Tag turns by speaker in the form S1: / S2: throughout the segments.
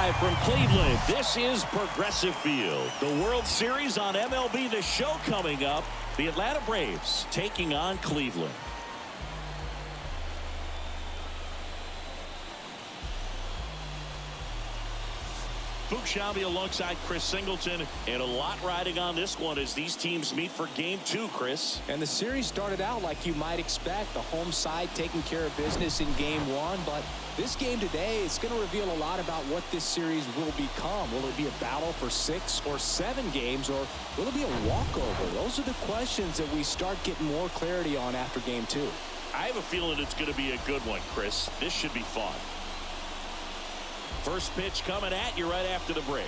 S1: live from Cleveland. This is Progressive Field. The World Series on MLB The Show coming up. The Atlanta Braves taking on Cleveland. Boog Sciambi alongside Chris Singleton, and a lot riding on this one as these teams meet for game 2, Chris.
S2: And the series started out like you might expect, the home side taking care of business in game 1, but this game today is going to reveal a lot about what this series will become. Will it be a battle for 6 or 7 games, or will it be a walkover? Those are the questions that we start getting more clarity on after game 2.
S1: I have a feeling it's going to be a good one, Chris. This should be fun. First pitch coming at you right after the break.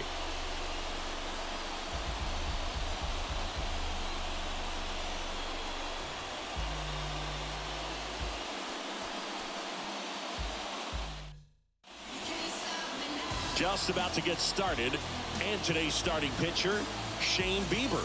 S1: Just about to get started, and today's starting pitcher, Shane Bieber.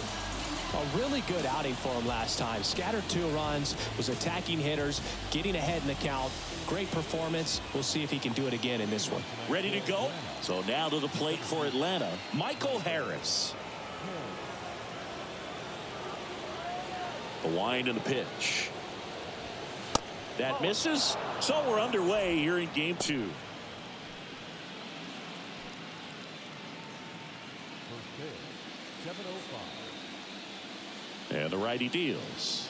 S2: A really good outing for him last time. Scattered 2 runs, was attacking hitters, getting ahead in the count. Great performance. We'll see if he can do it again in this one.
S1: Ready to go? So now to the plate for Atlanta, Michael Harris. The wind and the pitch. That misses. So we're underway here in game 2. And the righty deals.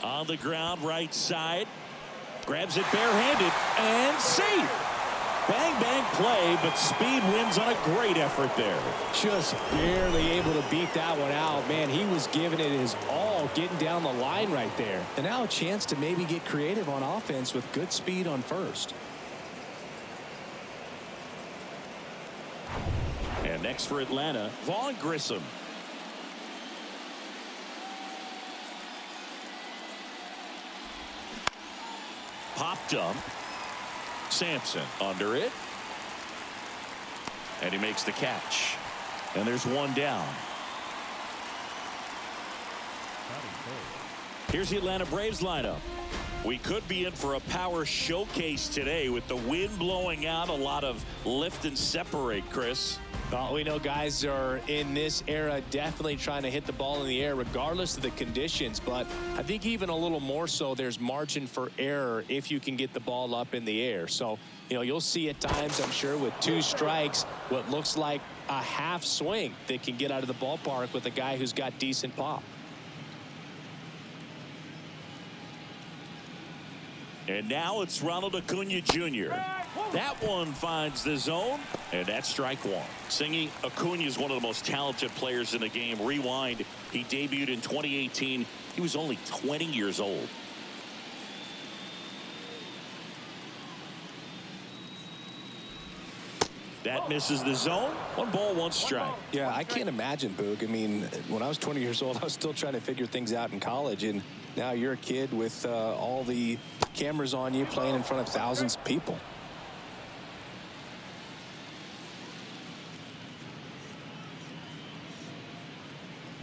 S1: On the ground, right side. Grabs it barehanded and safe. Bang, bang play, but speed wins on a great effort there.
S2: Just barely able to beat that one out. Man, he was giving it his all, getting down the line right there. And now a chance to maybe get creative on offense with good speed on first.
S1: And next for Atlanta, Vaughn Grissom. Popped up. Sampson under it. And he makes the catch. And there's one down. Here's the Atlanta Braves lineup. We could be in for a power showcase today with the wind blowing out, a lot of lift and separate, Chris.
S2: Well, we know guys are in this era definitely trying to hit the ball in the air regardless of the conditions, but I think even a little more so there's margin for error if you can get the ball up in the air. So, you know, you'll see at times, I'm sure, with 2 strikes, what looks like a half swing that can get out of the ballpark with a guy who's got decent pop.
S1: And now it's Ronald Acuna Jr. That one finds the zone, and that's strike 1. Singy, Acuna is one of the most talented players in the game. Rewind, he debuted in 2018. He was only 20 years old. That misses the zone. 1 ball, 1 strike.
S2: Yeah, I can't imagine, Boog. I mean, when I was 20 years old, I was still trying to figure things out in college, and now you're a kid with all the cameras on you playing in front of thousands of people.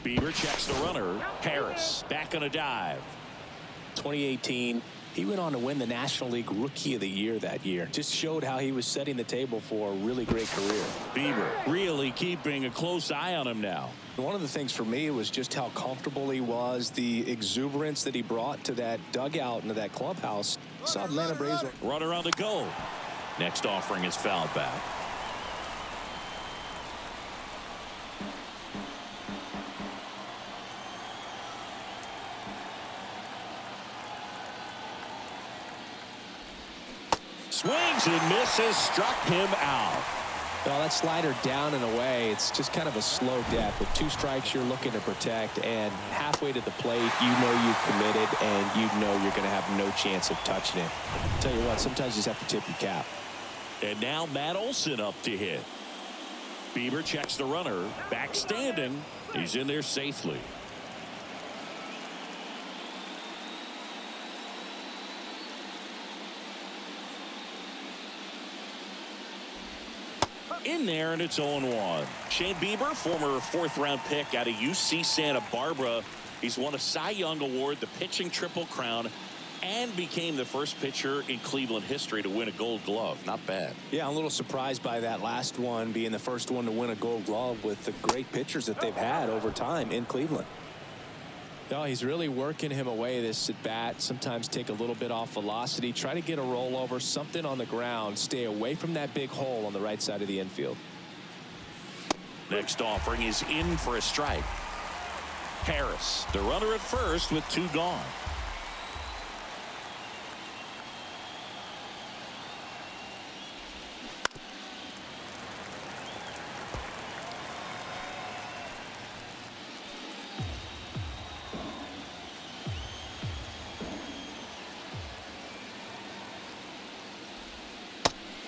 S1: Bieber checks the runner. Harris back on a dive.
S2: 2018, he went on to win the National League Rookie of the Year that year. Just showed how he was setting the table for a really great career.
S1: Bieber really keeping a close eye on him now.
S2: One of the things for me was just how comfortable he was, the exuberance that he brought to that dugout and to that clubhouse. Saw Atlanta Braves.
S1: Runner on the go. Next offering is fouled back. Swings and misses, struck him out.
S2: Well, that slider down and away, it's just kind of a slow death. With 2 strikes, you're looking to protect, and halfway to the plate, you know you've committed, and you know you're going to have no chance of touching it. I'll tell you what, sometimes you just have to tip your cap.
S1: And now Matt Olson up to hit. Bieber checks the runner, back standing. He's in there safely. In there, and it's 0-1. Shane Bieber, former 4th-round pick out of UC Santa Barbara. He's won a Cy Young Award, the pitching Triple Crown, and became the first pitcher in Cleveland history to win a Gold Glove. Not bad.
S2: Yeah, I'm a little surprised by that last one being the first one to win a Gold Glove with the great pitchers that they've had over time in Cleveland. No, he's really working him away this at bat. Sometimes take a little bit off velocity, try to get a rollover, something on the ground, stay away from that big hole on the right side of the infield.
S1: Next offering is in for a strike. Harris, the runner at first with 2 gone.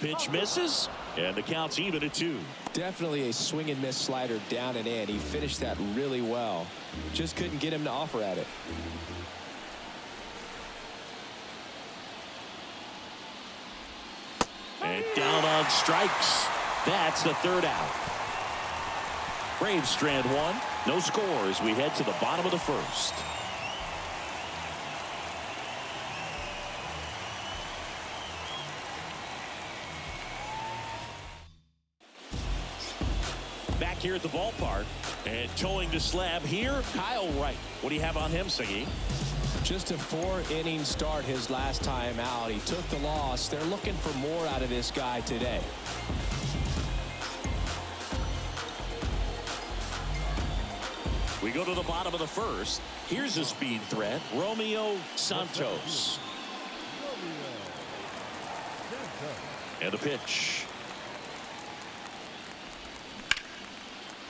S1: Pitch misses, and the count's even at 2.
S2: Definitely a swing and miss slider down and in. He finished that really well. Just couldn't get him to offer at it.
S1: And down on strikes. That's the 3rd out. Braves strand 1. No score as we head to the bottom of the 1st. Back here at the ballpark, and towing the slab here, Kyle Wright. What do you have on him, Siggy?
S2: Just a 4-inning start his last time out. He took the loss. They're looking for more out of this guy today.
S1: We go to the bottom of the 1st. Here's a speed threat, Romeo Santos. And a pitch.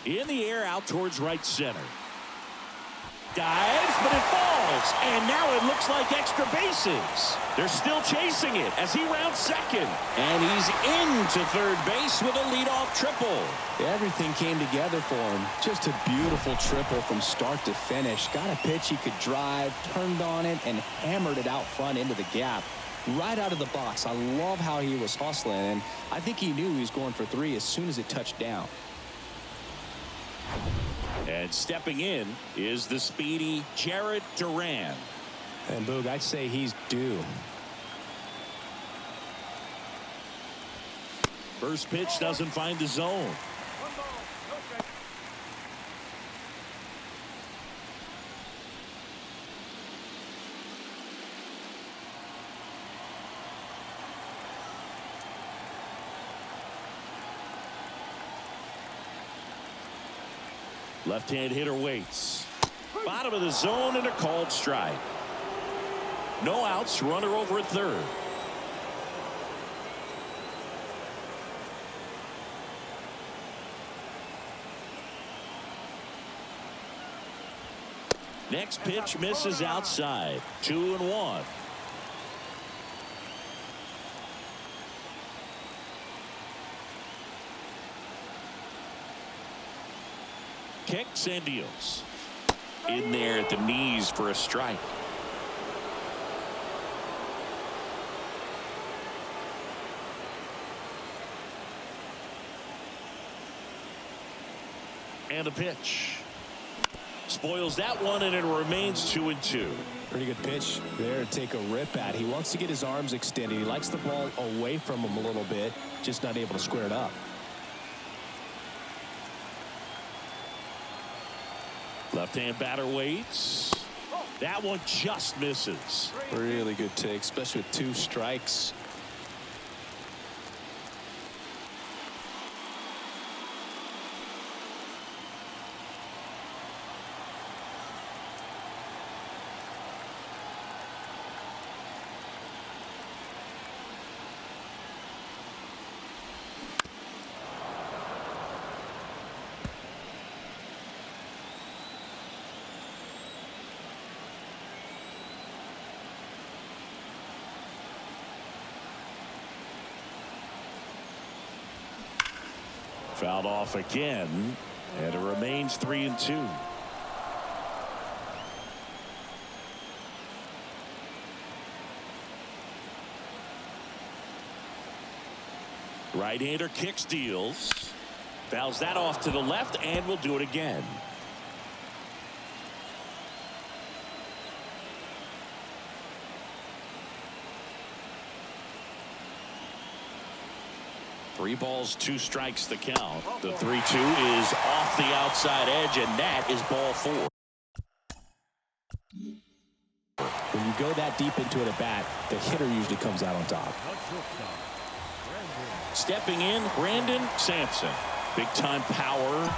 S1: In the air out towards right center. Dives, but it falls. And now it looks like extra bases. They're still chasing it as he rounds second. And he's into third base with a leadoff triple.
S2: Everything came together for him. Just a beautiful triple from start to finish. Got a pitch he could drive, turned on it, and hammered it out front into the gap. Right out of the box. I love how he was hustling, and I think he knew he was going for 3 as soon as it touched down.
S1: And stepping in is the speedy Jarrett Duran.
S2: And Boog, I'd say he's due.
S1: First pitch doesn't find the zone. Left-hand hitter waits. Bottom of the zone and a called strike. No outs, runner over at third. Next pitch misses outside. 2-1. Kicks and deals. In there at the knees for a strike. And a pitch. Spoils that one, and it remains 2-2.
S2: Pretty good pitch there to take a rip at. He wants to get his arms extended. He likes the ball away from him a little bit, just not able to square it up.
S1: Left-hand batter waits. That one just misses.
S2: Really good take, especially with 2 strikes.
S1: Fouled off again, and it remains 3-2. Right-hander kicks, deals. Fouls that off to the left, and will do it again. 3 balls, 2 strikes the count. The 3-2 is off the outside edge, and that is ball 4.
S2: When you go that deep into it at bat, the hitter usually comes out on top.
S1: Stepping in, Brandon Sampson. Big time power.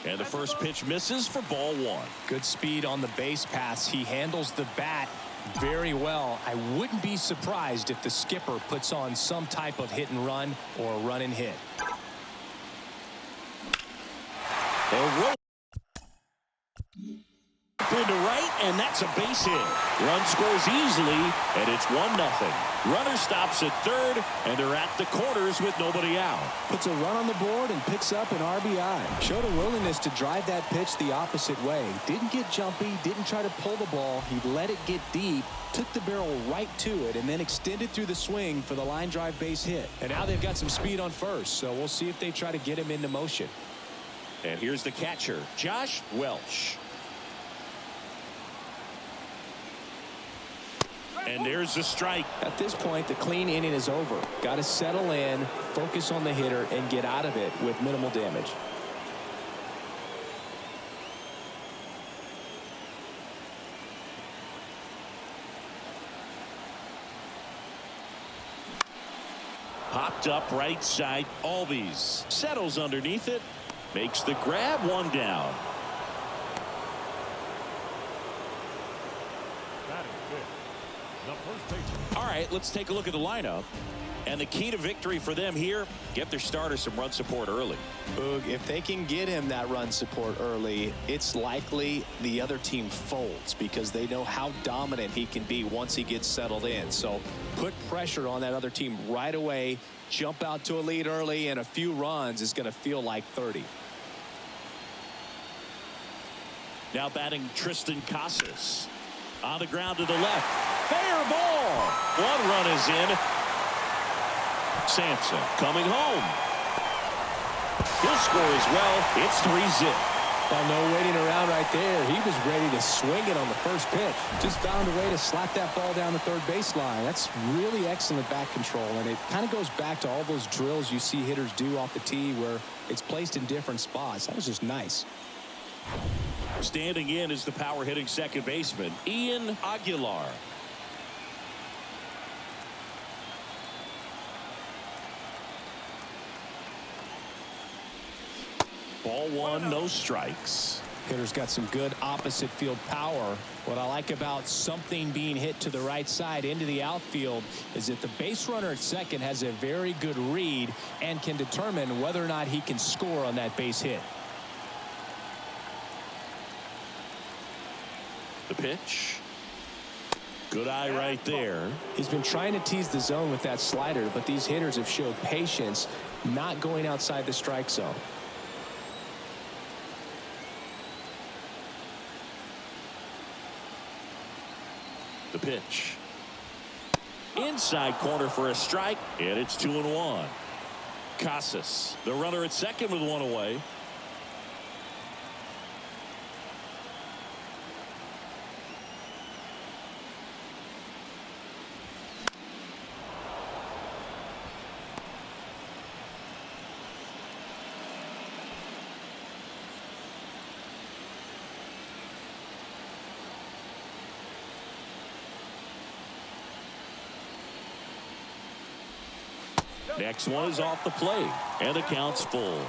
S1: And the first pitch misses for ball 1.
S2: Good speed on the base pass. He handles the bat very well. I wouldn't be surprised if the skipper puts on some type of hit and run or a run and hit.
S1: Into right, and that's a base hit. Run scores easily, and it's 1-0. Runner stops at third, and they're at the corners with nobody out.
S3: Puts a run on the board and picks up an RBI. Showed a willingness to drive that pitch the opposite way. Didn't get jumpy, didn't try to pull the ball. He let it get deep, took the barrel right to it, and then extended through the swing for the line drive base hit.
S2: And now they've got some speed on first, so we'll see if they try to get him into motion.
S1: And here's the catcher, Josh Welch. And there's the strike.
S2: At this point, the clean inning is over. Got to settle in, focus on the hitter, and get out of it with minimal damage.
S1: Popped up right side. Albies settles underneath it. Makes the grab, 1 down. All right, let's take a look at the lineup. And the key to victory for them here, get their starter some run support early.
S2: Boog, if they can get him that run support early, it's likely the other team folds because they know how dominant he can be once he gets settled in. So put pressure on that other team right away, jump out to a lead early, and a few runs is going to feel like 30.
S1: Now batting Tristan Casas. On the ground to the left. Fair ball. 1 run is in. Sampson coming home. He'll score as well. It's 3-0.
S3: Well, no waiting around right there. He was ready to swing it on the first pitch. Just found a way to slap that ball down the third baseline. That's really excellent bat control, and it kind of goes back to all those drills you see hitters do off the tee where it's placed in different spots. That was just nice.
S1: Standing in is the power hitting second baseman, Ian Aguilar. Ball 1, no strikes.
S2: Hitter's got some good opposite field power. What I like about something being hit to the right side into the outfield is that the base runner at second has a very good read and can determine whether or not he can score on that base hit.
S1: The pitch. Good eye right there.
S2: He's been trying to tease the zone with that slider, but these hitters have showed patience, not going outside the strike zone.
S1: The pitch. Inside corner for a strike, and it's 2-1. Casas, the runner at second with 1 away. Next one is off the plate, and the count's full.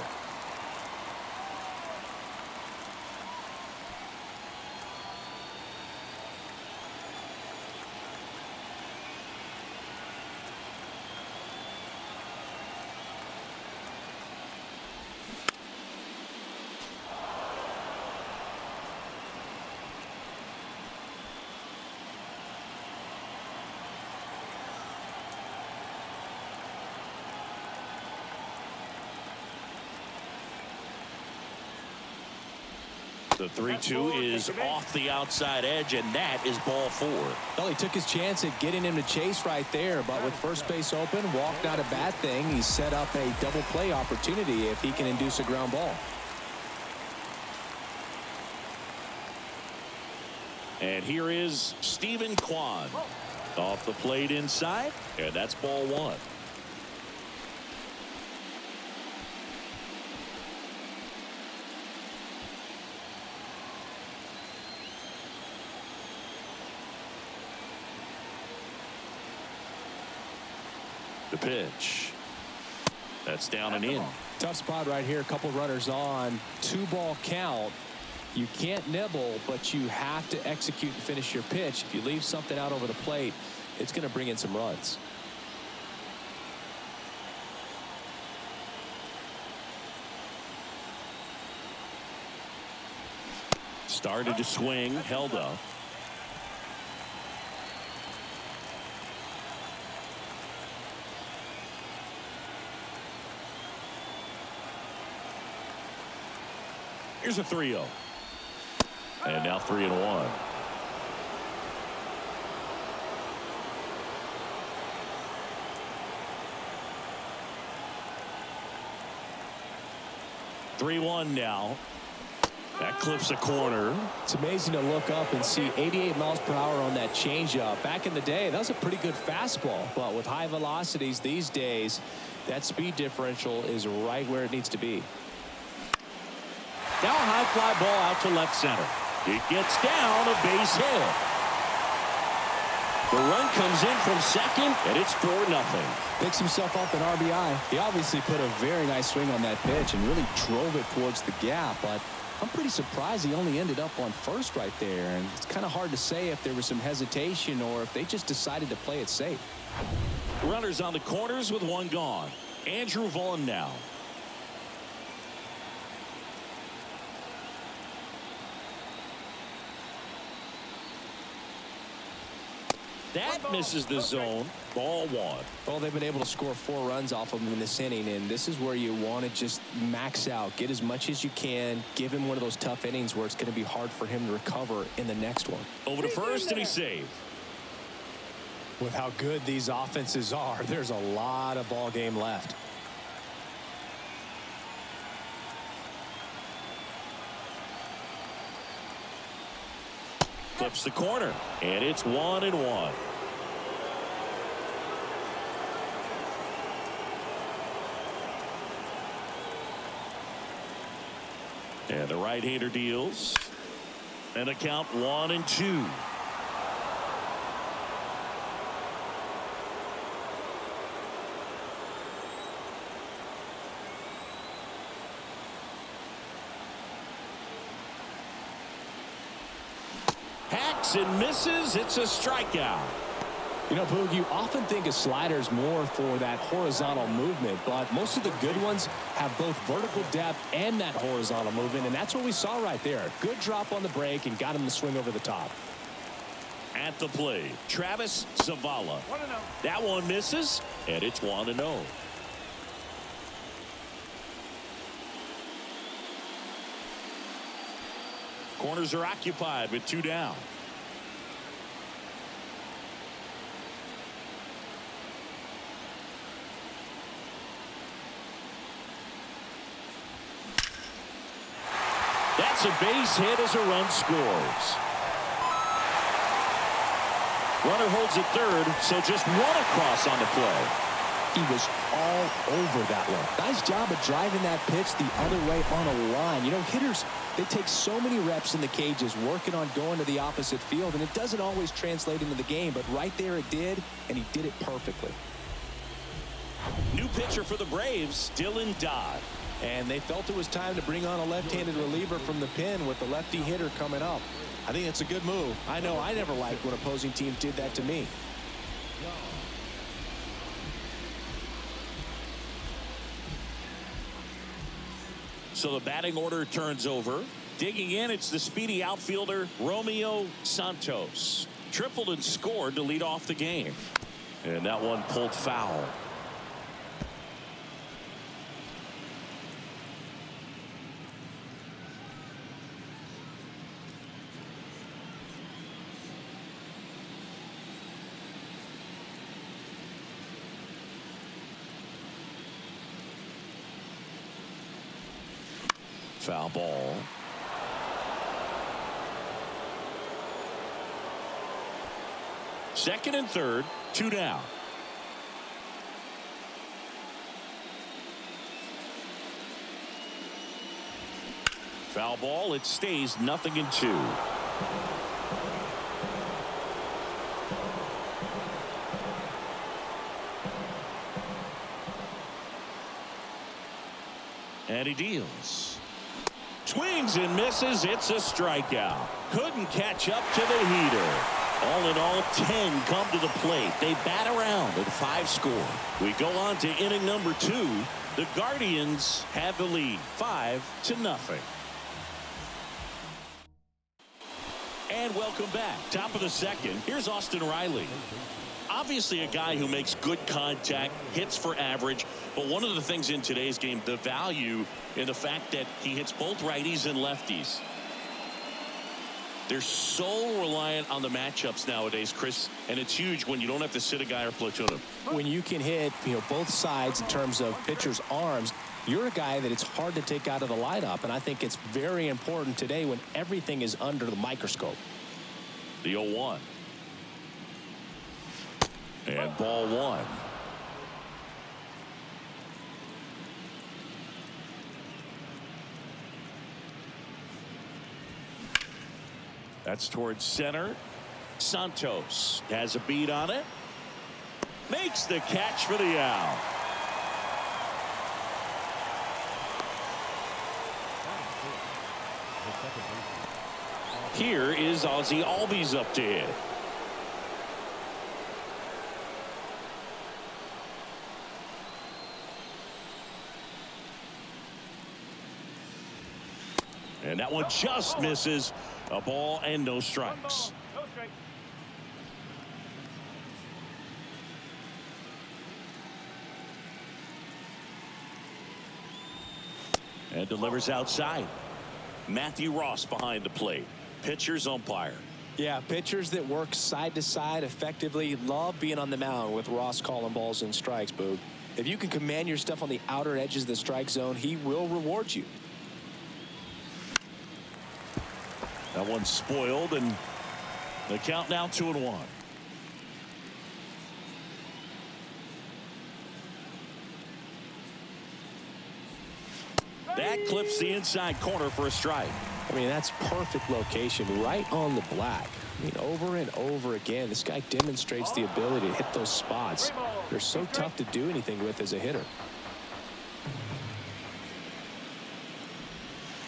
S1: The 3-2 is off the outside edge, and that is ball 4.
S3: Well, he took his chance at getting him to chase right there, but with first base open, walk not a bad thing. He set up a double play opportunity if he can induce a ground ball.
S1: And here is Stephen Kwan. Off the plate inside, and that's ball one. The pitch. That's down and in.
S3: Tough spot right here. A couple runners on. 2-ball count. You can't nibble, but you have to execute and finish your pitch. If you leave something out over the plate, it's going to bring in some runs.
S1: Started to swing, held up. Here's a 3-0. And now 3-1. Now. That clips a corner.
S3: It's amazing to look up and see 88 miles per hour on that changeup. Back in the day, that was a pretty good fastball. But with high velocities these days, that speed differential is right where it needs to be.
S1: Now a high fly ball out to left center. It gets down, a base hit. The run comes in from second, and it's 4-0.
S3: Picks himself up an RBI. He obviously put a very nice swing on that pitch and really drove it towards the gap. But I'm pretty surprised he only ended up on first right there. And it's kind of hard to say if there was some hesitation or if they just decided to play it safe.
S1: Runners on the corners with one gone. Andrew Vaughn now. That misses the zone. Ball one.
S3: Well, they've been able to score 4 runs off of him in this inning, and this is where you want to just max out, get as much as you can, give him one of those tough innings where it's going to be hard for him to recover in the next one.
S1: Over to first, and he's saved.
S3: With how good these offenses are, there's a lot of ball game left.
S1: Flips the corner, and it's 1-1. And the right-hander deals. And a count 1-2. Hacks and misses. It's a strikeout.
S3: You know, Boog, you often think of sliders more for that horizontal movement, but most of the good ones have both vertical depth and that horizontal movement, and that's what we saw right there. Good drop on the break and got him to swing over the top.
S1: At the plate, Travis Zavala. That one misses, and it's 1-0. Corners are occupied with 2 down. That's a base hit as a run scores. Runner holds at third, so just one across on the play.
S3: He was all over that one. Nice job of driving that pitch the other way on a line. You know, hitters, they take so many reps in the cages working on going to the opposite field, and it doesn't always translate into the game, but right there it did, and he did it perfectly.
S1: New pitcher for the Braves, Dylan Dodd.
S3: And they felt it was time to bring on a left-handed reliever from the pen with the lefty hitter coming up. I think it's a good move. I know I never liked when opposing teams did that to me.
S1: So the batting order turns over. Digging in, it's the speedy outfielder, Romeo Santos. Tripled and scored to lead off the game. And that one pulled foul. Foul ball. Second and third, 2 down. Foul ball. It stays 0-2. And he deals. Swings and misses. It's a strikeout. Couldn't catch up to the heater. All in all, 10 come to the plate. They bat around at 5 score. We go on to inning number 2. The Guardians have the lead, 5-0. And welcome back. Top of the second. Here's Austin Riley. Obviously a guy who makes good contact, hits for average, but one of the things in today's game, the value in the fact that he hits both righties and lefties. They're so reliant on the matchups nowadays, Chris, and it's huge when you don't have to sit a guy or platoon him.
S3: When you can hit, both sides in terms of pitchers' arms, you're a guy that it's hard to take out of the lineup, and I think it's very important today when everything is under the microscope.
S1: The 0-1. And ball 1. That's towards center. Santos has a beat on it. Makes the catch for the out. Here is Ozzie Albies up to hit. And that one just misses. A ball and no strikes. And delivers outside. Matthew Ross behind the plate. Pitcher's umpire.
S3: Yeah, pitchers that work side to side effectively love being on the mound with Ross calling balls and strikes, Boog. If you can command your stuff on the outer edges of the strike zone, he will reward you.
S1: That one's spoiled, and the count now 2-1. That clips the inside corner for a strike.
S3: I mean, that's perfect location right on the black. I mean, over and over again, this guy demonstrates the ability to hit those spots. They're so tough to do anything with as a hitter.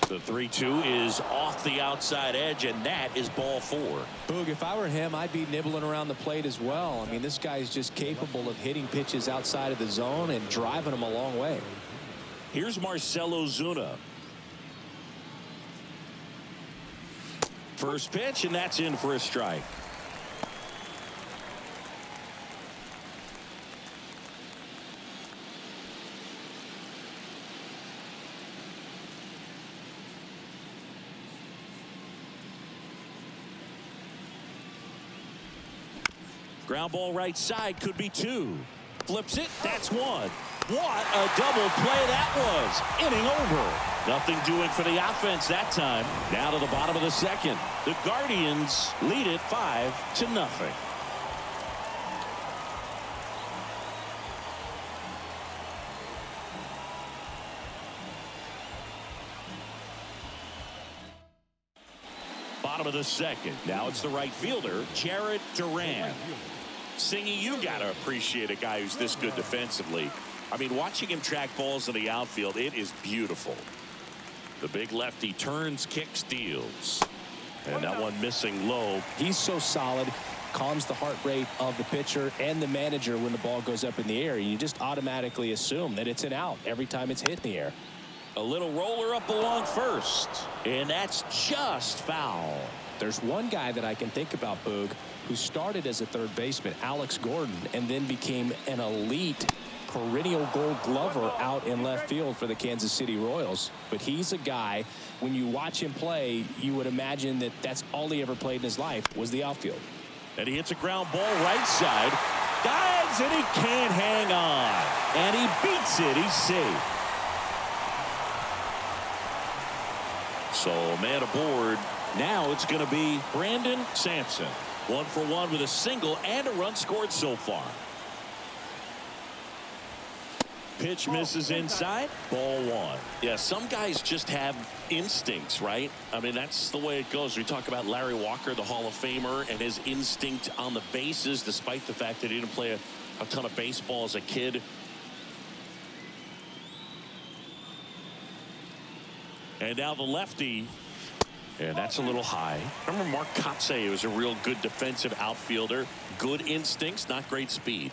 S1: The 3-2 is off the outside edge, and that is ball 4.
S3: Boog, if I were him, I'd be nibbling around the plate as well. I mean, this guy is just capable of hitting pitches outside of the zone and driving them a long way.
S1: Here's Marcell Ozuna. First pitch, and that's in for a strike. Ground ball right side, could be 2. Flips it, that's 1. What a double play that was. Inning over. Nothing doing for the offense that time. Now to the bottom of the second. The Guardians lead it 5-0. Bottom of the second. Now it's the right fielder, Jarred Duran. Singy, you got to appreciate a guy who's this good defensively. I mean, watching him track balls in the outfield, it is beautiful. The big lefty turns, kicks, deals. And that one missing low.
S3: He's so solid, calms the heart rate of the pitcher and the manager when the ball goes up in the air. You just automatically assume that it's an out every time it's hit in the air.
S1: A little roller up along first. And that's just foul.
S3: There's one guy that I can think about, Boog, who started as a third baseman, Alex Gordon, and then became an elite perennial Gold Glover out in left field for the Kansas City Royals. But he's a guy, when you watch him play, you would imagine that that's all he ever played in his life was the outfield.
S1: And he hits a ground ball right side. Dives, and he can't hang on. And he beats it. He's safe. So man aboard. Now it's going to be Brandon Sampson. 1 for 1 with a single and a run scored so far. Pitch misses inside. Ball 1. Yeah, some guys just have instincts, right? I mean, that's the way it goes. We talk about Larry Walker, the Hall of Famer, and his instinct on the bases, despite the fact that he didn't play a ton of baseball as a kid. And now the lefty. And that's a little high. Remember Mark Kotsay was a real good defensive outfielder. Good instincts, not great speed.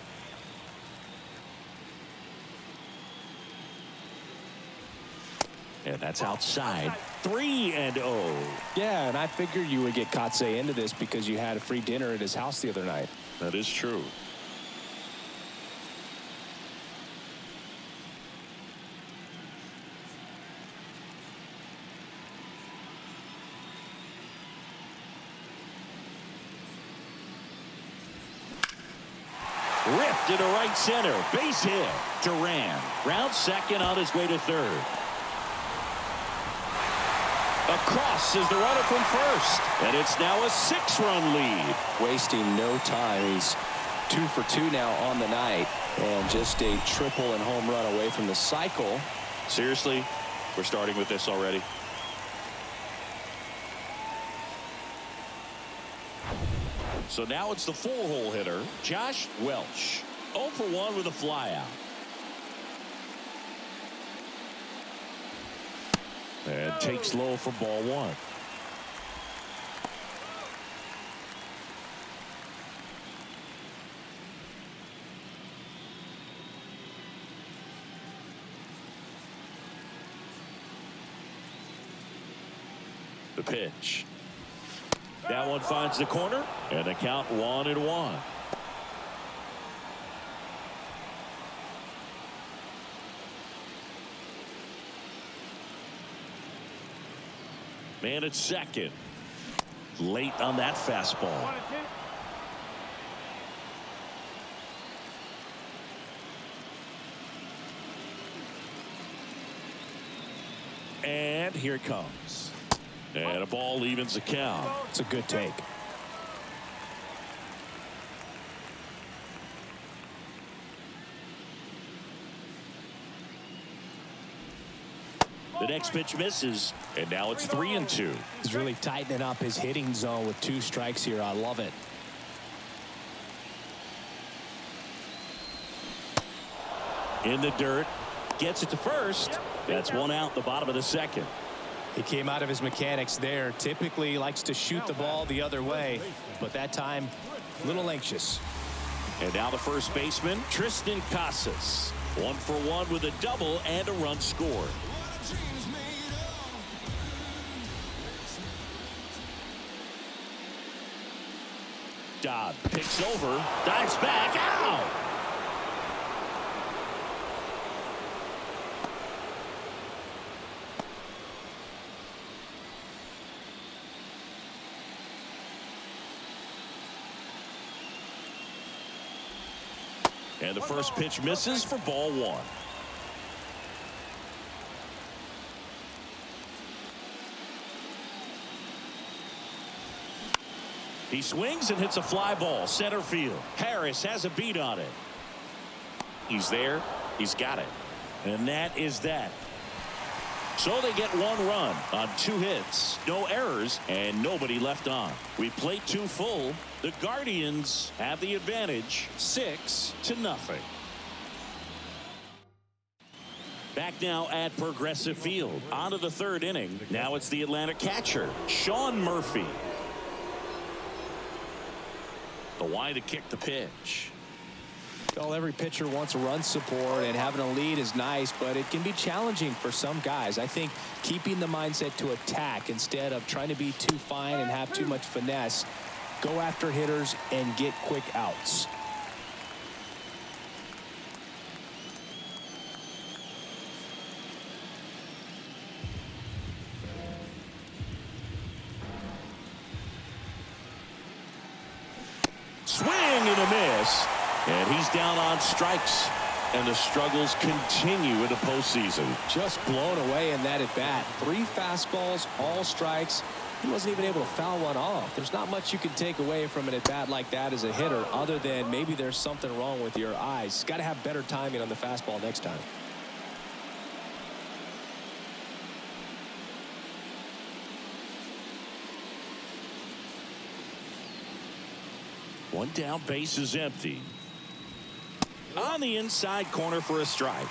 S1: And that's outside. 3-0.
S2: Yeah, and I figured you would get Kotsay into this because you had a free dinner at his house the other night.
S1: That is true. Ripped into right center. Base hit. Duran rounds second on his way to third. Across is the runner from first. And it's now a 6-run lead.
S3: Wasting no time. He's 2 for 2 now on the night. And just a triple and home run away from the cycle.
S1: Seriously, we're starting with this already. So now it's the 4-hole hitter, Josh Welch. 0 for 1 with a flyout. And takes low for ball 1. The pitch. That one finds the corner, and the count 1-1. Man at second. Late on that fastball. And here it comes. And a ball evens the count.
S2: It's a good take.
S1: The next pitch misses, and now it's 3-2.
S2: He's really tightening up his hitting zone with 2 strikes here. I love it.
S1: In the dirt, gets it to first. That's 1 out, the bottom of the second.
S2: He came out of his mechanics there. Typically he likes to shoot the ball the other way, but that time a little anxious.
S1: And now the first baseman, Triston Casas. 1 for 1 with a double and a run scored. Dodd picks over, dives back, out. And the first pitch misses for ball 1. He swings and hits a fly ball center field. Harris has a beat on it. He's there. He's got it. And that is that. So they get 1 run on 2 hits, no errors, and nobody left on. We played 2 full. The Guardians have the advantage, 6-0. Back now at Progressive Field. On to the 3rd inning. Now it's the Atlanta catcher, Sean Murphy. The wide to kick the pitch.
S2: Well, every pitcher wants run support, and having a lead is nice, but it can be challenging for some guys. I think keeping the mindset to attack instead of trying to be too fine and have too much finesse, go after hitters and get quick outs.
S1: Swing and a miss. And he's down on strikes. And the struggles continue in the postseason.
S2: Just blown away in that at bat. 3 fastballs, all strikes.
S3: he wasn't even able to foul one off. There's not much you can take away from an at-bat like that as a hitter other than maybe there's something wrong with your eyes. Got to have better timing on the fastball next time.
S1: One down, base is empty. On the inside corner for a strike.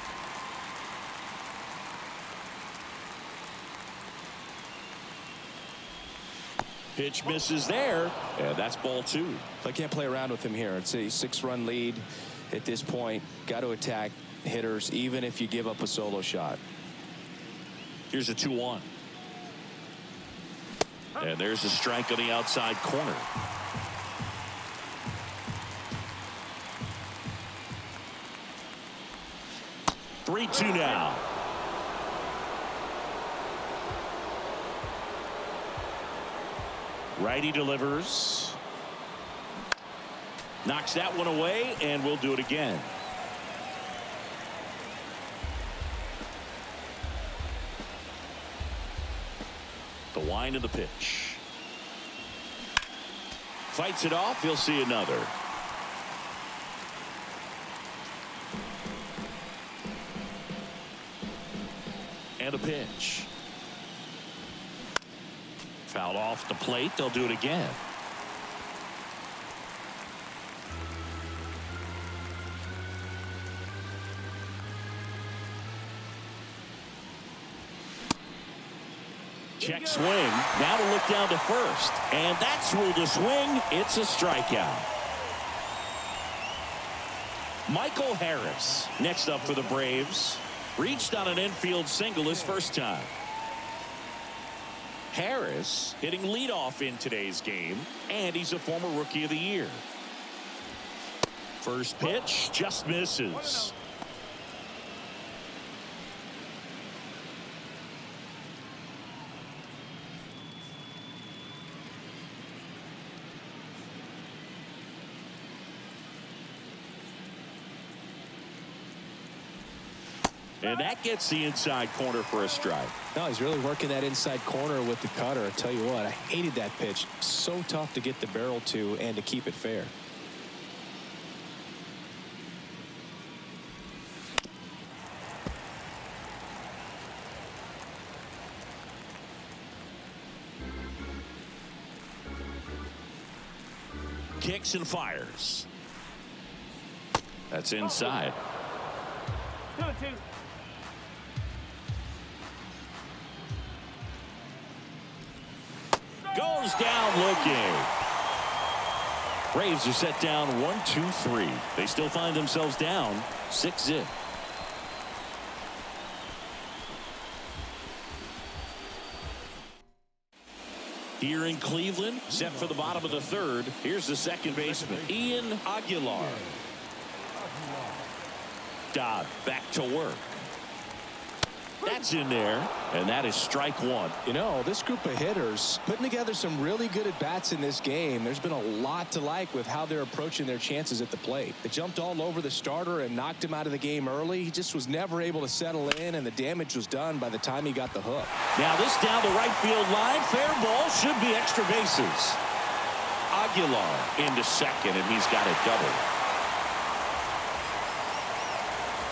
S1: Pitch misses there, and that's ball 2.
S3: I can't play around with him here. It's a 6-run lead at this point. Got to attack hitters even if you give up a solo shot.
S1: Here's a 2-1. And there's a strike on the outside corner. Three-two now. Righty delivers. Knocks that one away, and we'll do it again. The wind of the pitch. Fights it off. He'll see another. And a pitch. Fouled off the plate. They'll do it again. Check swing. Now to look down to first. And that's ruled a swing. It's a strikeout. Michael Harris next up for the Braves. Reached on an infield single his first time. Harris hitting leadoff in today's game, and he's a former Rookie of the Year. First pitch just misses. And that gets the inside corner for a strike.
S3: No, he's really working that inside corner with the cutter. I tell you what, I hated that pitch. So tough to get the barrel to and to keep it fair.
S1: Kicks and fires. That's inside.
S4: 2-2.
S1: Goes down looking. Braves are set down 1-2-3. They still find themselves down 6-0. Here in Cleveland, set for the bottom of the third. Here's the second baseman, Ian Aguilar. Dodd back to work. That's in there, and that is strike one.
S3: You know, this group of hitters putting together some really good at-bats in this game. There's been a lot to like with how they're approaching their chances at the plate. They jumped all over the starter and knocked him out of the game early. He just was never able to settle in, and the damage was done by the time he got the hook.
S1: Now this down the right field line. Fair ball. Should be extra bases. Aguilar into second, and he's got it double.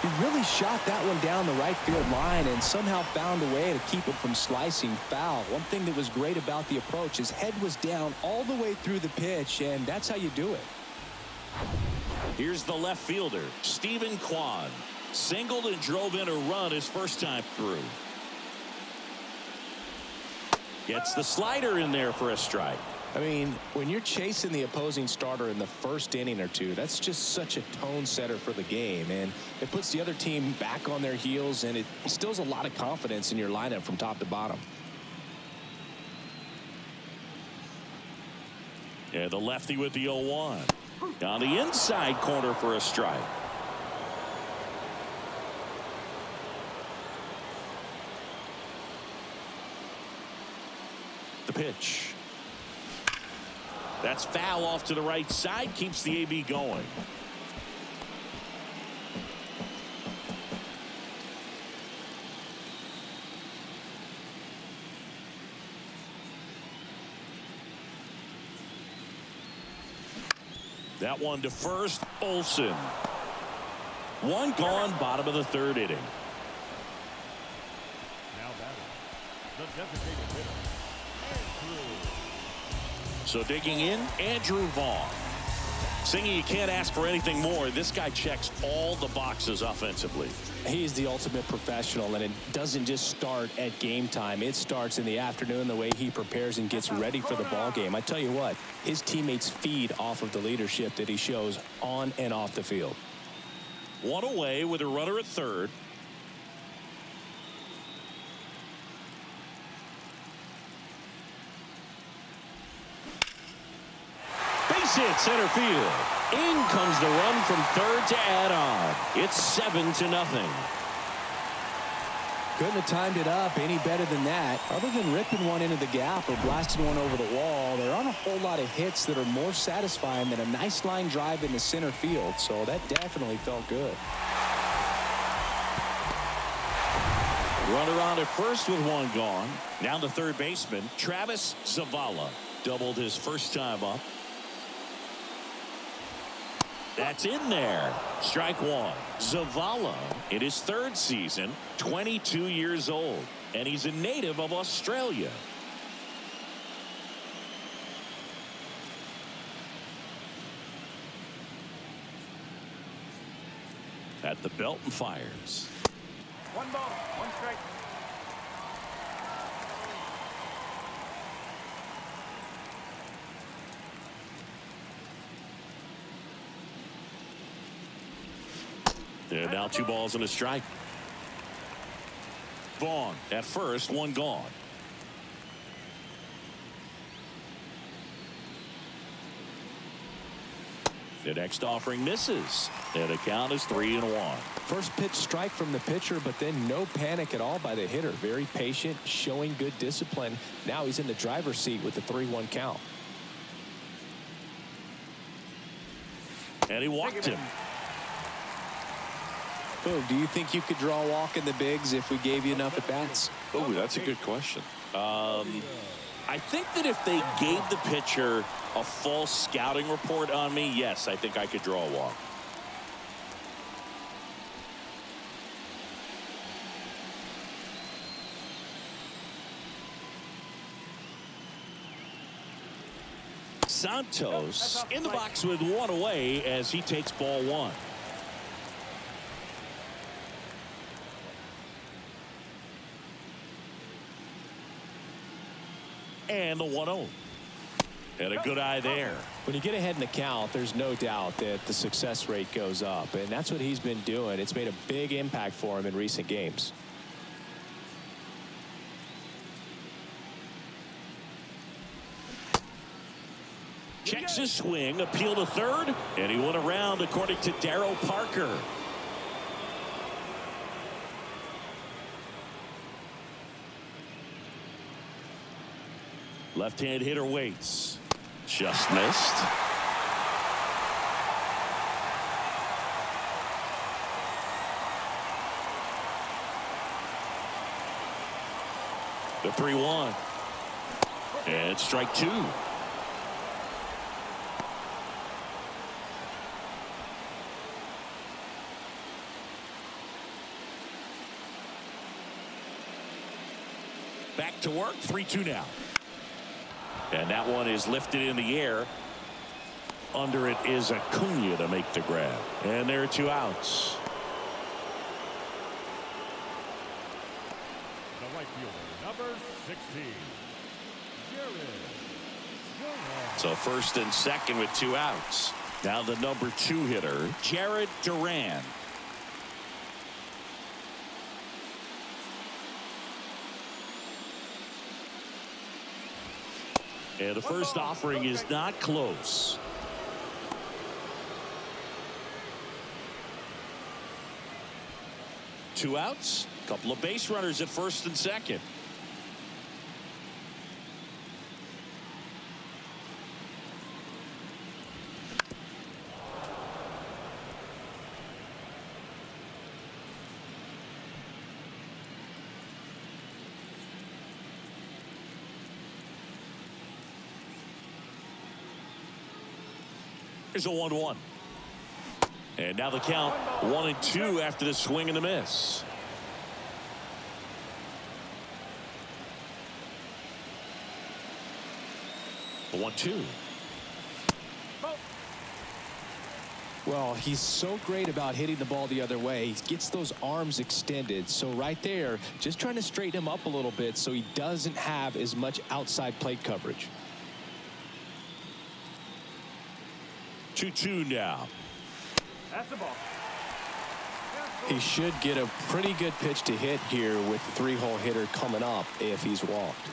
S3: He really shot that one down the right field line and somehow found a way to keep it from slicing foul. One thing that was great about the approach, his head was down all the way through the pitch, and that's how you do it.
S1: Here's the left fielder, Stephen Kwan. Singled and drove in a run his first time through. Gets the slider in there for a strike.
S3: I mean, when you're chasing the opposing starter in the first inning or two, that's just such a tone setter for the game, and it puts the other team back on their heels, and it instills a lot of confidence in your lineup from top to bottom.
S1: Yeah, the lefty with the 0-1. On the inside corner for a strike. The pitch. That's foul off to the right side. Keeps the AB going. That one to first. Olsen. One gone, bottom of the third inning.
S4: Now batting, the designated hitter, Andrew.
S1: So digging in, Andrew Vaughn. Singy, you can't ask for anything more. This guy checks all the boxes offensively.
S2: He's the ultimate professional, and it doesn't just start at game time. It starts in the afternoon, the way he prepares and gets ready for the ball game. I tell you what, his teammates feed off of the leadership that he shows on and off the field.
S1: One away with a runner at third. Base hit center field. In comes the run from third to add on. It's 7-0.
S3: Couldn't have timed it up any better than that. Other than ripping one into the gap or blasting one over the wall, there aren't a whole lot of hits that are more satisfying than a nice line drive into center field. So that definitely felt good.
S1: Runner on at first with one gone. Now the third baseman, Travis Zavala, doubled his first time up. That's in there. Strike one. Zavala in his third season, 22 years old, and he's a native of Australia. At the belt and fires.
S4: 1 ball, 1 strike.
S1: And now 2 balls and a strike. Vaughn at first, one gone. The next offering misses. And the count is 3-1.
S3: First pitch strike from the pitcher, but then no panic at all by the hitter. Very patient, showing good discipline. Now he's in the driver's seat with the 3-1 count.
S1: And he walked him.
S3: Oh, do you think you could draw a walk in the bigs if we gave you enough at bats?
S1: Oh, that's a good question. I think that if they gave the pitcher a full scouting report on me, yes, I think I could draw a walk. Santos in the box with one away as he takes ball one. And the 1-0. And a good eye there.
S3: When you get ahead in the count, there's no doubt that the success rate goes up, and that's what he's been doing. It's made a big impact for him in recent games.
S1: Checks his swing, appeal to third, and he went around according to Darryl Parker. Left-hand hitter waits. Just missed. The 3-1. And strike two. Back to work, 3-2 now. And that one is lifted in the air. Under it is Acuna to make the grab. And there are 2 outs.
S4: The right fielder, number 16, Jared Duran.
S1: So first and second with 2 outs. Now the number 2 hitter, Jarred Duran. And the first offering is not close. Two outs, a couple of base runners at first and second. Here's a 1-1. And now the count 1-2 after the swing and the miss. The 1-2.
S3: Well, he's so great about hitting the ball the other way. He gets those arms extended. So right there, just trying to straighten him up a little bit so he doesn't have as much outside plate coverage.
S1: 2-2 now.
S4: That's the ball.
S3: He should get a pretty good pitch to hit here with the three-hole hitter coming up if he's walked.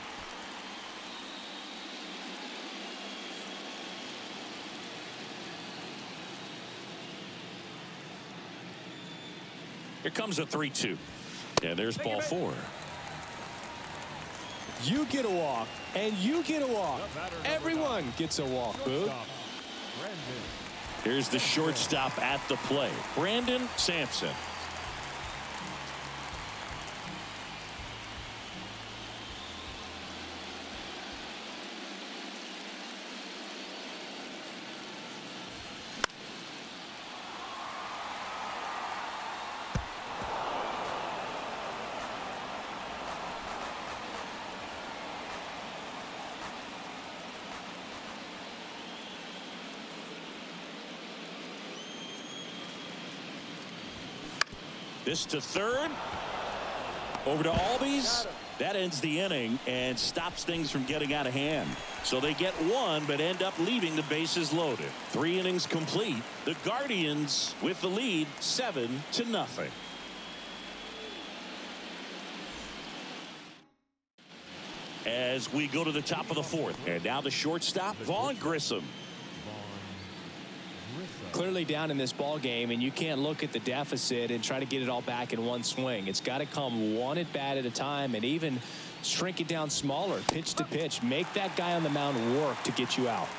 S1: Here comes a 3-2. And there's ball 4.
S3: You get a walk, and you get a walk. Everyone gets a walk, Boog.
S1: Here's the shortstop at the plate, Brandon Sampson. This to third. Over to Albies. That ends the inning and stops things from getting out of hand. So they get one, but end up leaving the bases loaded. 3 innings complete. The Guardians with the lead 7-0. As we go to the top of the 4th. And now the shortstop, Vaughn Grissom.
S3: Clearly down in this ball game, and you can't look at the deficit and try to get it all back in one swing. It's got to come one at bat at a time, and even shrink it down smaller, pitch to pitch. Make that guy on the mound work to get you out.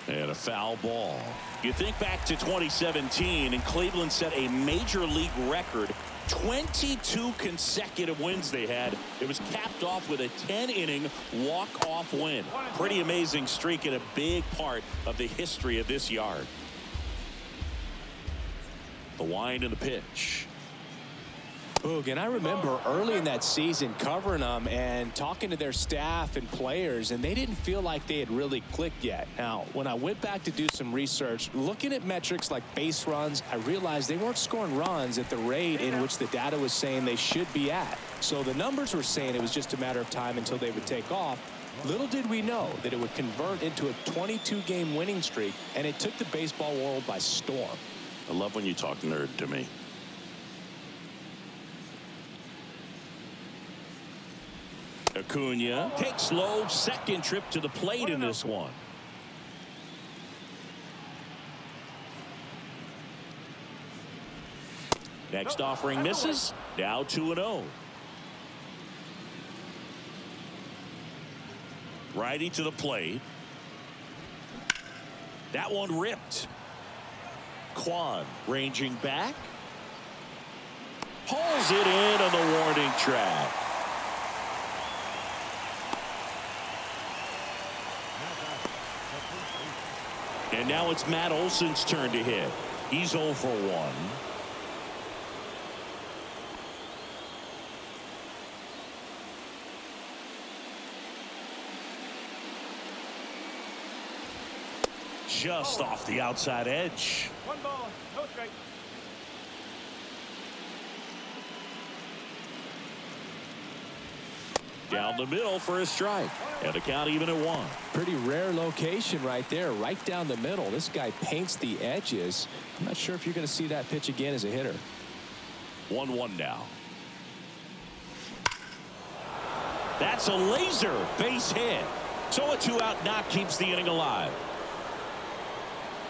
S1: And a foul ball. You think back to 2017, and Cleveland set a major league record. 22 consecutive wins they had. It was capped off with a 10-inning walk-off win. Pretty amazing streak and a big part of the history of this yard. The wind and the pitch.
S3: Boog, and I remember early in that season covering them and talking to their staff and players, and they didn't feel like they had really clicked yet. Now, when I went back to do some research, looking at metrics like base runs, I realized they weren't scoring runs at the rate in which the data was saying they should be at. So the numbers were saying it was just a matter of time until they would take off. Little did we know that it would convert into a 22-game winning streak, and it took the baseball world by storm.
S1: I love when you talk nerd to me. Acuna takes slow second trip to the plate in this one. Next offering misses. Now 2-0. Righty to the plate. That one ripped. Kwan ranging back. Pulls it in on the warning track. And now it's Matt Olson's turn to hit. He's 0 for 1. Just off the outside edge.
S4: 1 ball, no strike.
S1: Down the middle for a strike. And the count even at 1.
S3: Pretty rare location right there, right down the middle. This guy paints the edges. I'm not sure if you're going to see that pitch again as a hitter.
S1: 1-1 now. That's a laser base hit. So a 2-out knock keeps the inning alive.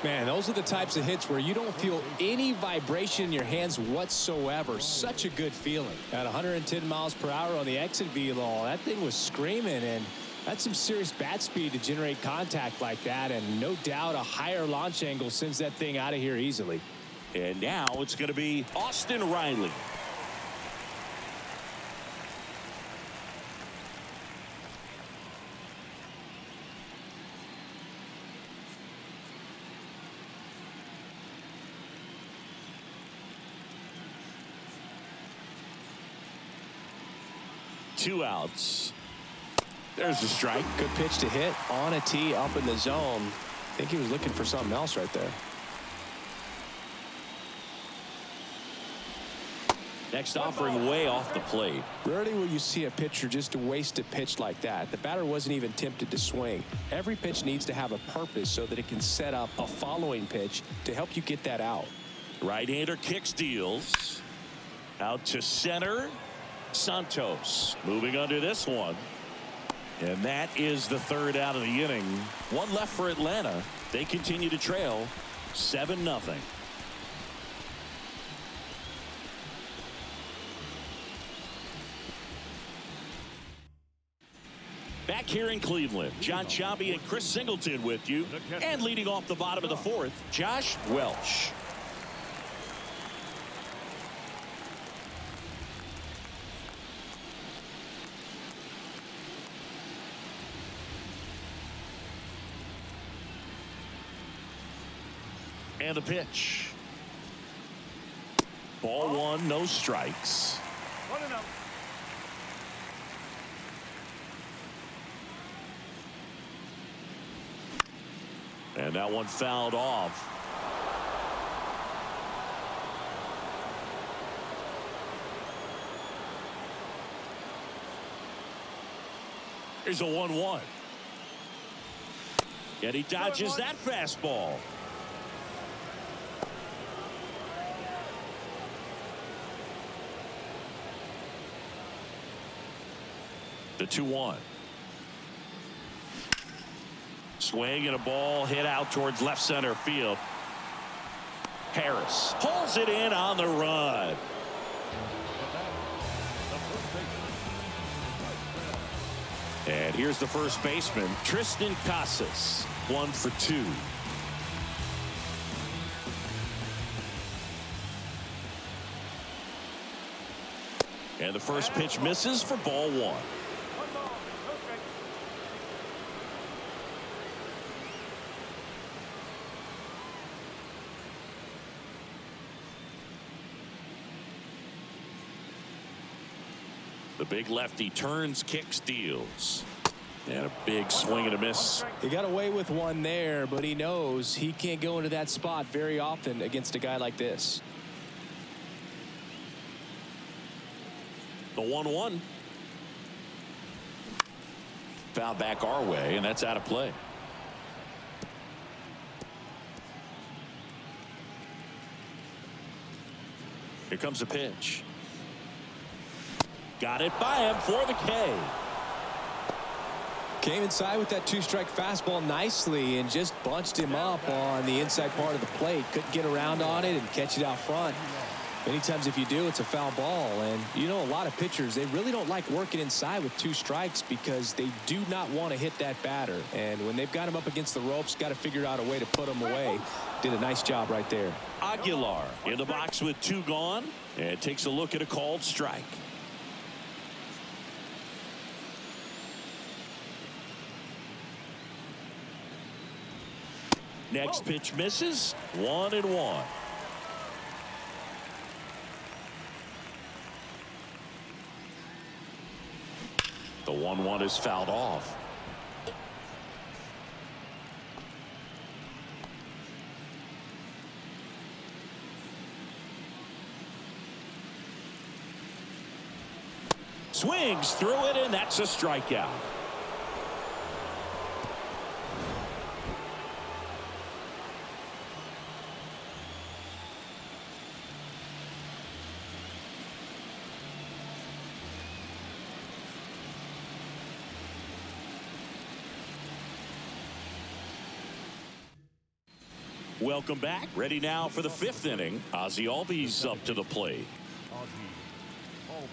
S3: Man, those are the types of hits where you don't feel any vibration in your hands whatsoever. Such a good feeling. At 110 miles per hour on the exit velo, that thing was screaming, and that's some serious bat speed to generate contact like that, and no doubt a higher launch angle sends that thing out of here easily.
S1: And now it's going to be Austin Riley. 2 outs. There's a strike.
S2: Good pitch to hit on a tee up in the zone. I think he was looking for something else right there.
S1: Next offering way off the plate.
S2: Rarely will you see a pitcher just waste a pitch like that. The batter wasn't even tempted to swing. Every pitch needs to have a purpose so that it can set up a following pitch to help you get that out.
S1: Right-hander kicks, deals. Out to center. Santos moving under this one. And that is the 3rd out of the inning. One left for Atlanta. They continue to trail 7-0. Back here in Cleveland, John Sciambi and Chris Singleton with you. And leading off the bottom of the 4th, Josh Welch. And a pitch. Ball 1, no strikes.
S4: 1-0.
S1: And that one fouled off. Here's a 1-1. And he dodges that fastball. The 2-1. Swing and a ball hit out towards left center field. Harris pulls it in on the run. And here's the first baseman, Triston Casas, 1 for 2. And the first pitch misses for ball 1.
S4: 1 ball, no strike.
S1: The big lefty turns, kicks, deals. And a big swing and a miss.
S2: He got away with one there, but he knows he can't go into that spot very often against a guy like this.
S1: The 1-1. Foul back our way, and that's out of play. Here comes a pitch. Got it by him for the K.
S2: Came inside with that 2-strike fastball nicely and just bunched him up on the inside part of the plate. Couldn't get around on it and catch it out front. Many times if you do, it's a foul ball. And you know, a lot of pitchers, they really don't like working inside with 2 strikes because they do not want to hit that batter. And when they've got him up against the ropes, got to figure out a way to put him away. Did a nice job right there.
S1: Aguilar in the box with 2 gone and takes a look at a called strike. Next pitch misses. 1-1. The 1-1 is fouled off. Swings through it, and that's a strikeout. Welcome back. Ready now for the 5th inning. Ozzie Albies up to the plate.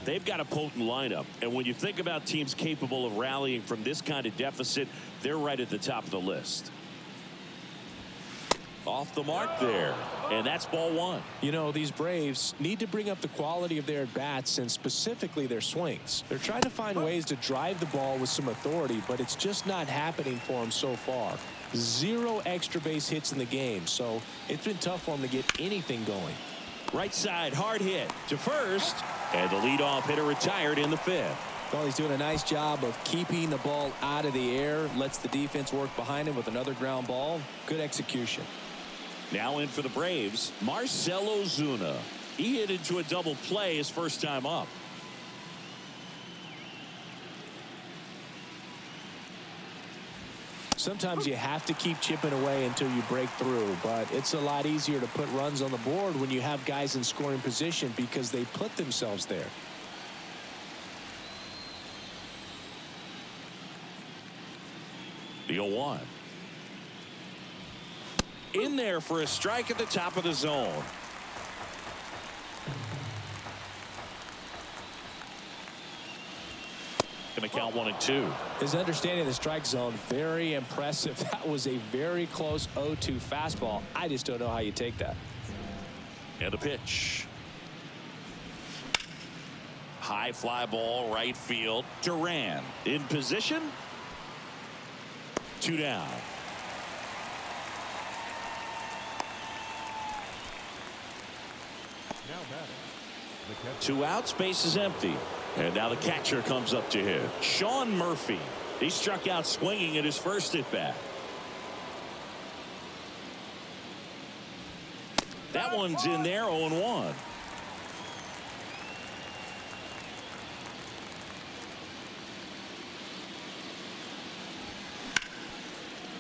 S1: They've got a potent lineup, and when you think about teams capable of rallying from this kind of deficit, they're right at the top of the list. Off the mark there, and that's ball 1.
S2: You know, these Braves need to bring up the quality of their at-bats and specifically their swings. They're trying to find ways to drive the ball with some authority, but it's just not happening for them so far. 0 extra base hits in the game, so it's been tough for them to get anything going.
S1: Right side, hard hit to first, and the leadoff hitter retired in the 5th.
S3: Well, he's doing a nice job of keeping the ball out of the air. Lets the defense work behind him with another ground ball. Good execution.
S1: Now in for the Braves, Marcell Ozuna. He hit into a double play his first time up.
S3: Sometimes you have to keep chipping away until you break through, but it's a lot easier to put runs on the board when you have guys in scoring position because they put themselves there.
S1: The 0-1. In there for a strike at the top of the zone. Going to count 1 and 2.
S3: His understanding of the strike zone, very impressive. That was a very close 0-2 fastball. I just don't know how you take that.
S1: And a pitch. High fly ball, right field. Duran in position. 2 down.
S4: Now batting.
S1: 2 outs, base is empty. And now the catcher comes up to hit. Sean Murphy. He struck out swinging at his first at bat. That one's in there, 0-1.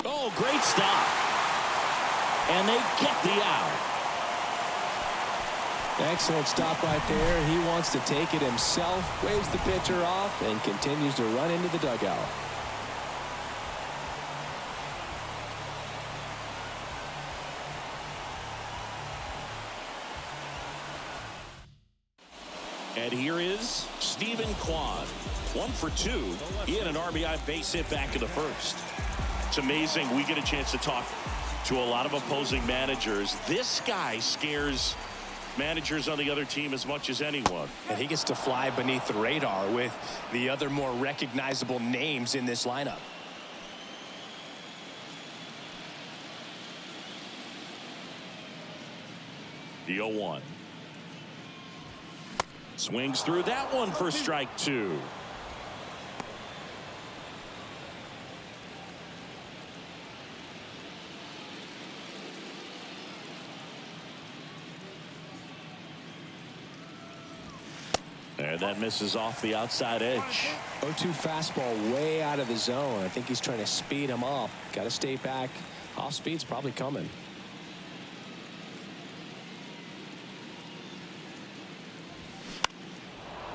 S1: Oh, great stop. And they get the out.
S3: Excellent stop right there. He wants to take it himself, waves the pitcher off, and continues to run into the dugout.
S1: And here is Stephen Kwan. 1 for 2. He had an RBI base hit back in the first. It's amazing. We get a chance to talk to a lot of opposing managers. This guy scares managers on the other team as much as anyone.
S2: And he gets to fly beneath the radar with the other more recognizable names in this lineup.
S1: The 0-1. Swings through that one for strike 2. And that misses off the outside edge.
S3: 0-2 fastball way out of the zone. I think he's trying to speed him up. Got to stay back. Off speed's probably coming.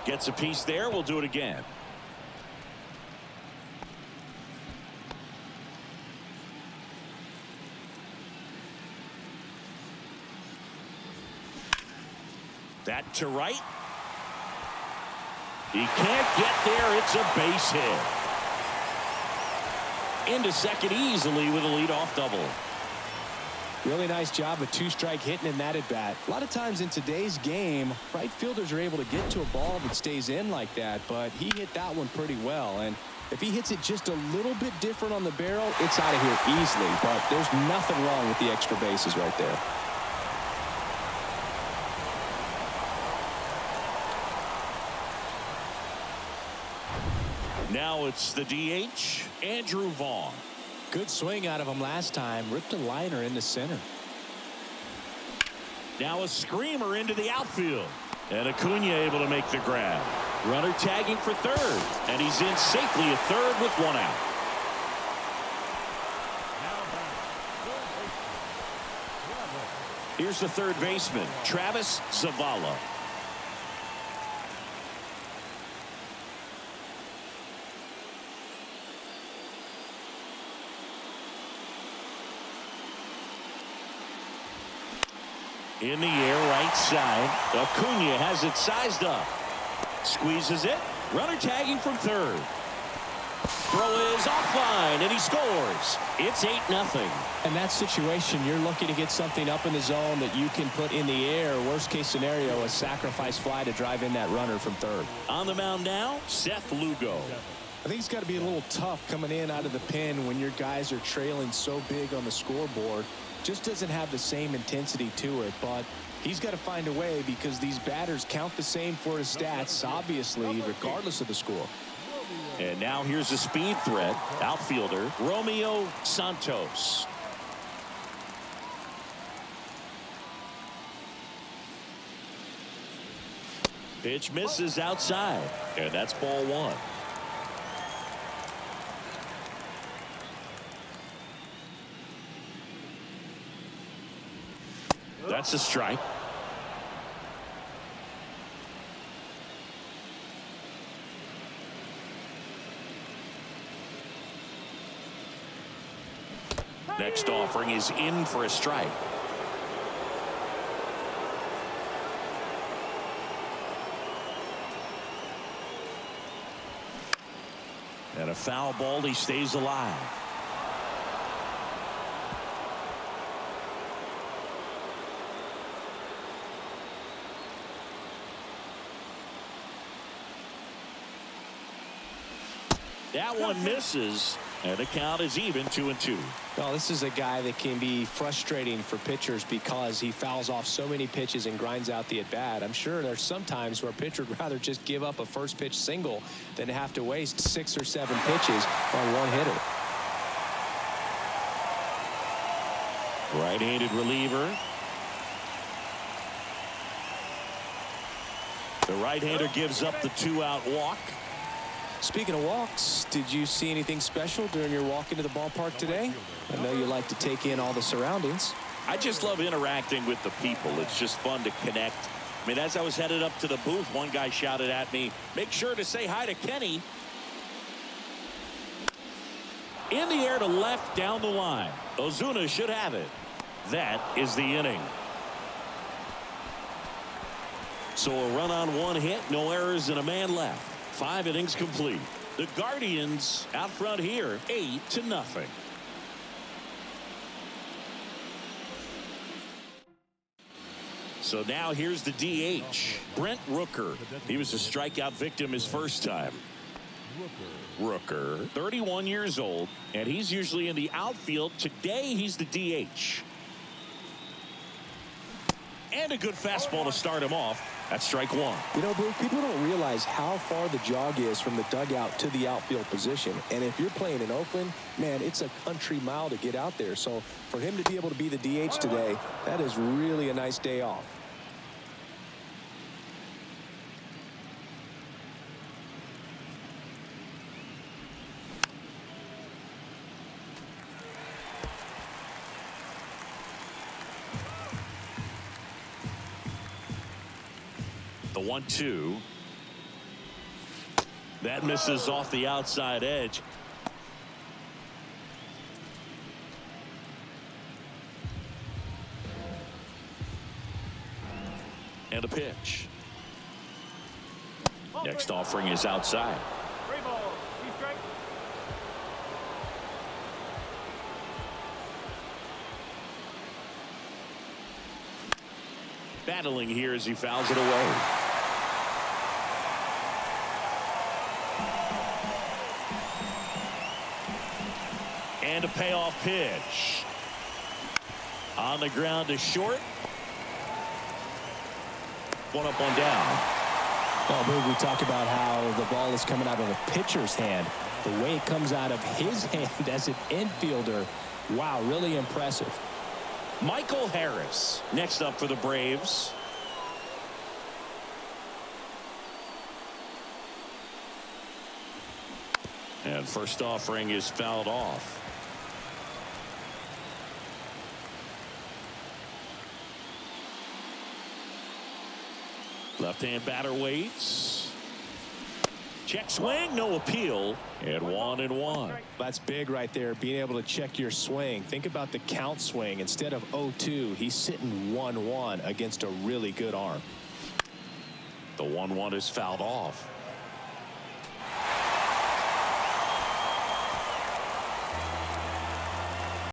S1: Gets a piece there. We'll do it again. That to right. He can't get there. It's a base hit. Into second easily with a leadoff double.
S3: Really nice job of 2-strike hitting in that at bat. A lot of times in today's game, right fielders are able to get to a ball that stays in like that, but he hit that one pretty well. And if he hits it just a little bit different on the barrel, it's out of here easily. But there's nothing wrong with the extra bases right there.
S1: Now it's the DH, Andrew Vaughn.
S3: Good swing out of him last time. Ripped a liner into center.
S1: Now a screamer into the outfield. And Acuna able to make the grab. Runner tagging for third. And he's in safely at third with 1 out. Here's the third baseman, Travis Zavala. In the air, right side. Acuna has it sized up. Squeezes it. Runner tagging from third. Throw is offline, and he scores. It's 8-0.
S3: In that situation, you're looking to get something up in the zone that you can put in the air. Worst case scenario, a sacrifice fly to drive in that runner from third.
S1: On the mound now, Seth Lugo.
S3: I think it's got to be a little tough coming in out of the pen when your guys are trailing so big on the scoreboard. Just doesn't have the same intensity to it, but He's got to find a way because these batters count the same for his stats, obviously, regardless of the score.
S1: And now here's a speed threat, outfielder Romeo Santos. Pitch misses outside, and that's ball one. That's a strike. Next offering is in for a strike. And a foul ball. He stays alive. That one misses, and the count is even 2-2.
S3: Well, this is a guy that can be frustrating for pitchers because he fouls off so many pitches and grinds out the at-bat. I'm sure there's some times where a pitcher would rather just give up a first pitch single than have to waste 6 or 7 pitches on one hitter.
S1: Right-handed reliever. The right-hander gives up the 2-out walk.
S3: Speaking of walks, did you see anything special during your walk into the ballpark today? I know you like to take in all the surroundings.
S1: I just love interacting with the people. It's just fun to connect. I mean, as I was headed up to the booth, one guy shouted at me, "Make sure to say hi to Kenny." In the air to left down the line. Ozuna should have it. That is the inning. So a run on one hit, no errors, and a man left. 5 innings complete. The Guardians out front here, 8-0. So now here's the DH, Brent Rooker. He was a strikeout victim his first time. Rooker, 31 years old, and he's usually in the outfield. Today he's the DH. And a good fastball to start him off. That's strike one.
S3: You know, Bruce, people don't realize how far the jog is from the dugout to the outfield position. And if you're playing in Oakland, man, it's a country mile to get out there. So for him to be able to be the DH today, that is really a nice day off.
S1: The 1-2. That misses off the outside edge. And a pitch. Next offering is outside. Battling here as he fouls it away. And a payoff pitch. On the ground to short. One up, one down.
S3: Well, Boog, we talked about how the ball is coming out of the pitcher's hand. The way it comes out of his hand as an infielder, wow, really impressive.
S1: Michael Harris next up for the Braves. And first offering is fouled off. Left-hand batter waits. Check swing, no appeal, and 1-1.
S3: That's big right there, being able to check your swing. Think about the count swing. Instead of 0-2, he's sitting 1-1 against a really good arm.
S1: The 1-1 is fouled off.